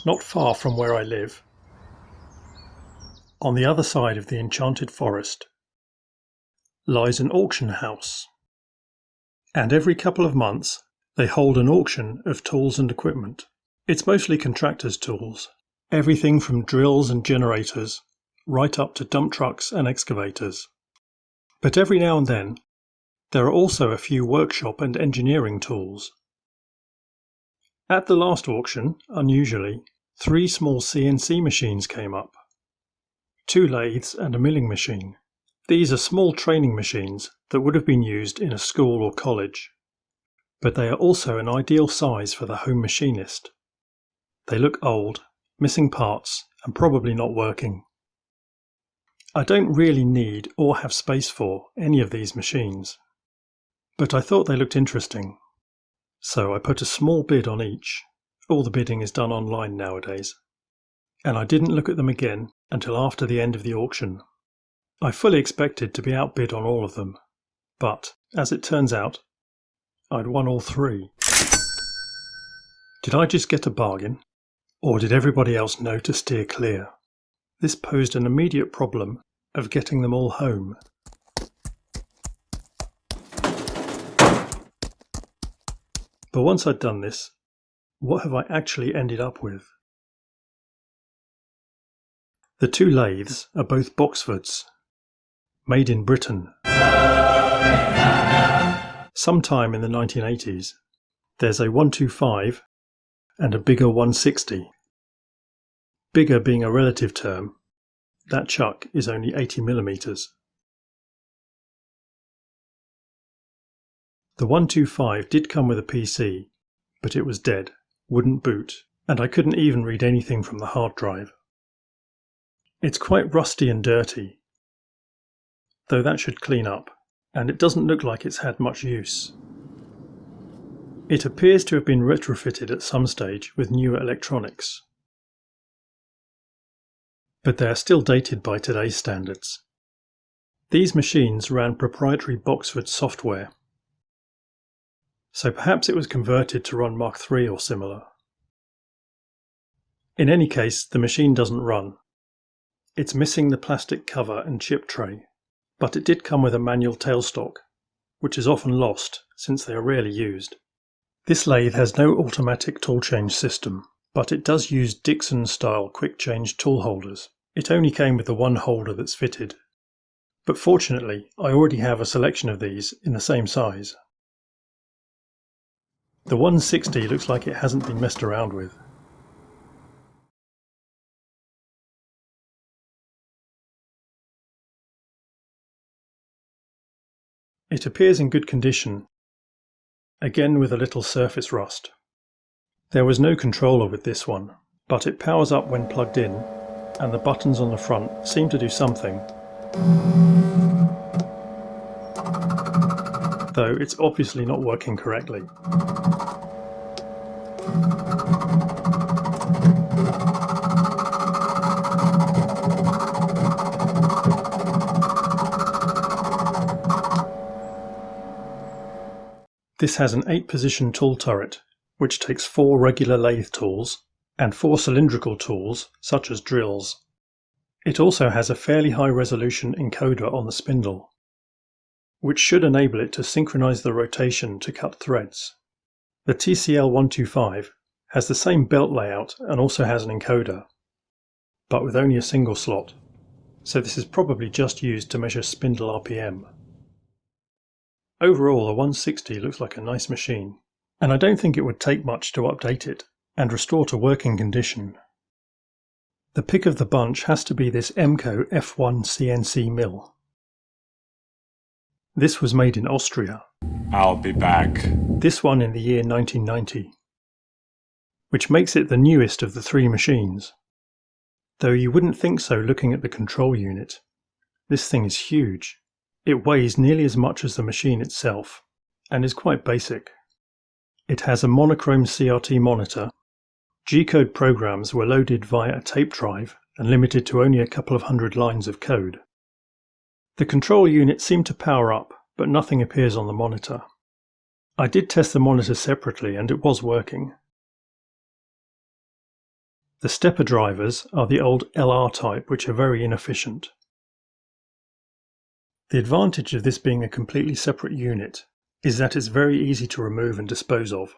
Not far from where I live, on the other side of the enchanted forest, lies an auction house. And every couple of months they hold an auction of tools and equipment. It's mostly contractors' tools, everything from drills and generators right up to dump trucks and excavators. But every now and then there are also a few workshop and engineering tools. At the last auction, unusually, 3 small CNC machines came up. 2 lathes and a milling machine. These are small training machines that would have been used in a school or college, but they are also an ideal size for the home machinist. They look old, missing parts, and probably not working. I don't really need or have space for any of these machines, but I thought they looked interesting. So I put a small bid on each. All the bidding is done online nowadays. And I didn't look at them again until after the end of the auction. I fully expected to be outbid on all of them, but, as it turns out, I'd won all 3. Did I just get a bargain? Or did everybody else know to steer clear? This posed an immediate problem of getting them all home. But once I'd done this, what have I actually ended up with? The 2 lathes are both Boxfords, made in Britain. Sometime in the 1980s, there's a 125 and a bigger 160. Bigger being a relative term, that chuck is only 80mm. The 125 did come with a PC, but it was dead, wouldn't boot, and I couldn't even read anything from the hard drive. It's quite rusty and dirty, though that should clean up, and it doesn't look like it's had much use. It appears to have been retrofitted at some stage with newer electronics, but they are still dated by today's standards. These machines ran proprietary Boxford software, so perhaps it was converted to run Mark III or similar. In any case, the machine doesn't run. It's missing the plastic cover and chip tray, but it did come with a manual tailstock, which is often lost since they are rarely used. This lathe has no automatic tool change system, but it does use Dixon-style quick-change tool holders. It only came with the one holder that's fitted, but fortunately I already have a selection of these in the same size. The 160 looks like it hasn't been messed around with. It appears in good condition, again with a little surface rust. There was no controller with this one, but it powers up when plugged in, and the buttons on the front seem to do something, though it's obviously not working correctly. This has an 8-position tool turret, which takes 4 regular lathe tools and 4 cylindrical tools, such as drills. It also has a fairly high-resolution encoder on the spindle, which should enable it to synchronize the rotation to cut threads. The TCL 125 has the same belt layout and also has an encoder, but with only a single slot, so this is probably just used to measure spindle RPM. Overall, the 160 looks like a nice machine, and I don't think it would take much to update it and restore to working condition. The pick of the bunch has to be this Emco F1 CNC mill. This was made in Austria. I'll be back. This one in the year 1990, which makes it the newest of the 3 machines. Though you wouldn't think so looking at the control unit. This thing is huge. It weighs nearly as much as the machine itself, and is quite basic. It has a monochrome CRT monitor. G-code programs were loaded via a tape drive and limited to only a couple of hundred lines of code. The control unit seemed to power up, but nothing appears on the monitor. I did test the monitor separately and it was working. The stepper drivers are the old LR type, which are very inefficient. The advantage of this being a completely separate unit is that it's very easy to remove and dispose of.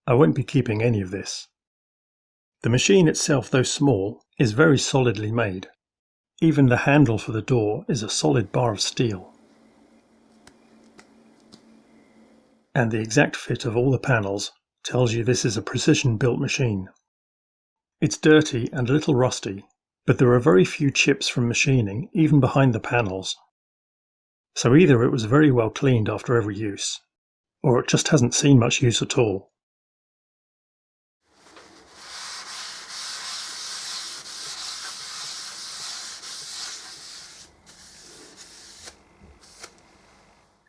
I won't be keeping any of this. The machine itself, though small, is very solidly made. Even the handle for the door is a solid bar of steel. And the exact fit of all the panels tells you this is a precision-built machine. It's dirty and a little rusty, but there are very few chips from machining even behind the panels. So either it was very well cleaned after every use, or it just hasn't seen much use at all.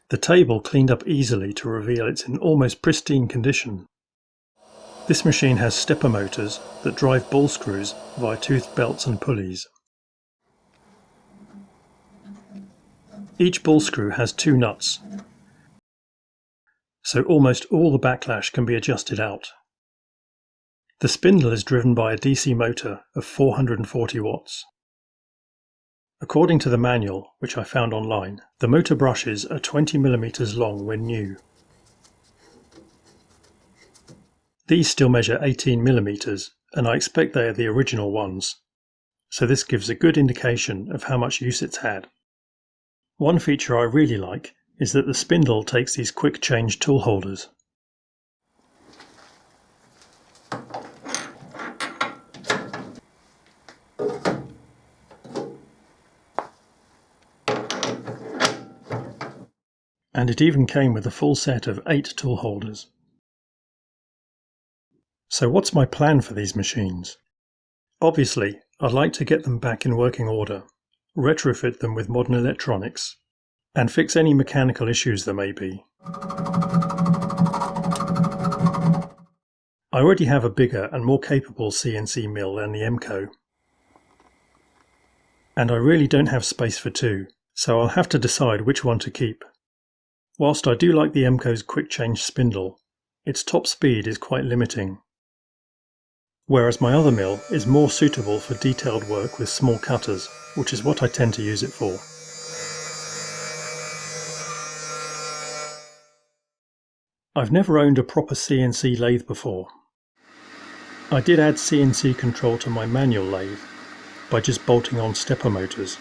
The table cleaned up easily to reveal it's in almost pristine condition. This machine has stepper motors that drive ball screws via toothed belts and pulleys. Each ball screw has 2 nuts, so almost all the backlash can be adjusted out. The spindle is driven by a DC motor of 440 watts. According to the manual, which I found online, the motor brushes are 20 mm long when new. These still measure 18 mm, and I expect they are the original ones, so this gives a good indication of how much use it's had. One feature I really like is that the spindle takes these quick change tool holders. And it even came with a full set of 8 tool holders. So what's my plan for these machines? Obviously, I'd like to get them back in working order, retrofit them with modern electronics, and fix any mechanical issues there may be. I already have a bigger and more capable CNC mill than the Emco, and I really don't have space for 2, so I'll have to decide which one to keep. Whilst I do like the Emco's quick change spindle, its top speed is quite limiting, whereas my other mill is more suitable for detailed work with small cutters, which is what I tend to use it for. I've never owned a proper CNC lathe before. I did add CNC control to my manual lathe by just bolting on stepper motors.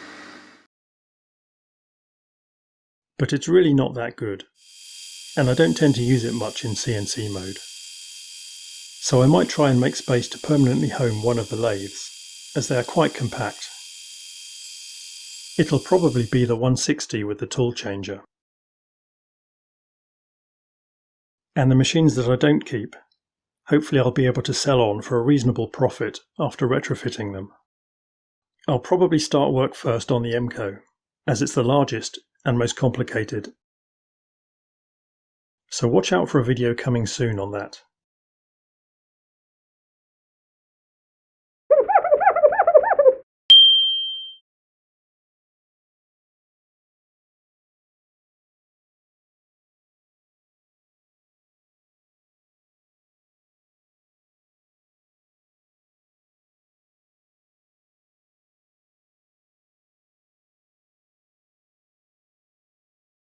But it's really not that good, and I don't tend to use it much in CNC mode. So I might try and make space to permanently home one of the lathes, as they are quite compact. It'll probably be the 160 with the tool changer. And the machines that I don't keep, hopefully I'll be able to sell on for a reasonable profit after retrofitting them. I'll probably start work first on the Emco, as it's the largest and most complicated. So watch out for a video coming soon on that.